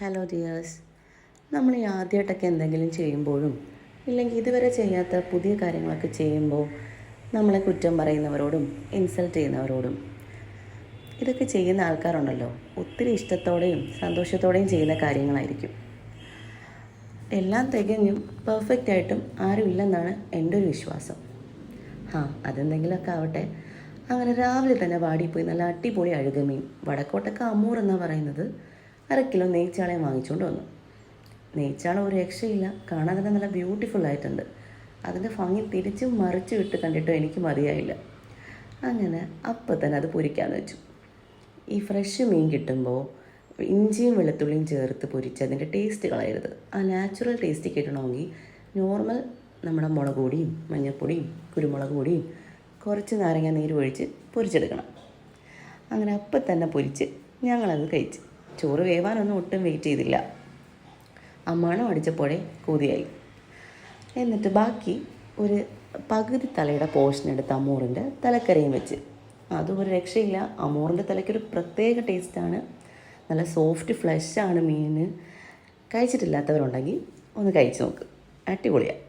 Hello dears, നമ്മൾ ഈ ആദ്യമായിട്ടൊക്കെ എന്തെങ്കിലും ചെയ്യുമ്പോഴും ഇല്ലെങ്കിൽ ഇതുവരെ ചെയ്യാത്ത പുതിയ കാര്യങ്ങളൊക്കെ ചെയ്യുമ്പോൾ നമ്മളെ കുറ്റം പറയുന്നവരോടും ഇൻസൾട്ട് ചെയ്യുന്നവരോടും ഇതൊക്കെ ചെയ്യുന്ന ആൾക്കാരുണ്ടല്ലോ, ഒത്തിരി ഇഷ്ടത്തോടെയും സന്തോഷത്തോടെയും ചെയ്യുന്ന കാര്യങ്ങളായിരിക്കും. എല്ലാം തികഞ്ഞും പെർഫെക്റ്റായിട്ടും ആരുമില്ലെന്നാണ് എൻ്റെ ഒരു വിശ്വാസം. അതെന്തെങ്കിലുമൊക്കെ ആവട്ടെ. അങ്ങനെ രാവിലെ തന്നെ വാടിപ്പോയി നല്ല അടിപൊളി അഴുകമീൻ, വടക്കോട്ടൊക്കെ അമൂർ എന്നാണ് പറയുന്നത്, 1/2 കിലോ നെയ്ച്ചാളയും വാങ്ങിച്ചുകൊണ്ട് വന്നു. നെയ്ച്ചാളം ഒരു രക്ഷയില്ല, കാണാൻ തന്നെ നല്ല ബ്യൂട്ടിഫുൾ ആയിട്ടുണ്ട്. അതിൻ്റെ ഭംഗി തിരിച്ചും മറിച്ചും ഇട്ട് കണ്ടിട്ടോ എനിക്ക് മതിയായില്ല. അങ്ങനെ അപ്പം തന്നെ അത് പൊരിക്കാമെന്ന് വെച്ചു. ഈ ഫ്രഷ് മീൻ കിട്ടുമ്പോൾ ഇഞ്ചിയും വെളുത്തുള്ളിയും ചേർത്ത് പൊരിച്ച് അതിൻ്റെ ടേസ്റ്റ് കളയരുത്. ആ നാച്ചുറൽ ടേസ്റ്റ് കിട്ടണമെങ്കിൽ നോർമൽ നമ്മുടെ മുളക് പൊടിയും മഞ്ഞൾപ്പൊടിയും കുരുമുളക് പൊടിയും കുറച്ച് നാരങ്ങ നീര് ഒഴിച്ച് പൊരിച്ചെടുക്കണം. അങ്ങനെ അപ്പം തന്നെ പൊരിച്ച് ഞങ്ങളത് കഴിച്ച്. ചോറ് വേവാനൊന്നും ഒട്ടും വെയിറ്റ് ചെയ്തില്ല. മണം അടിച്ചപ്പോഴേ കൊതിയായി. എന്നിട്ട് ബാക്കി ഒരു പകുതി തലയുടെ പോർഷൻ എടുത്ത് അമൂറിൻ്റെ തലക്കറിയും വെച്ച്. അതും ഒരു രക്ഷയില്ല. അമൂറിൻ്റെ തലയ്ക്കൊരു പ്രത്യേക ടേസ്റ്റാണ്. നല്ല സോഫ്റ്റ് ഫ്ലഷാണ് മീൻ. കഴിച്ചിട്ടില്ലാത്തവരുണ്ടെങ്കിൽ ഒന്ന് കഴിച്ച് നോക്ക്, അടിപൊളിയാണ്.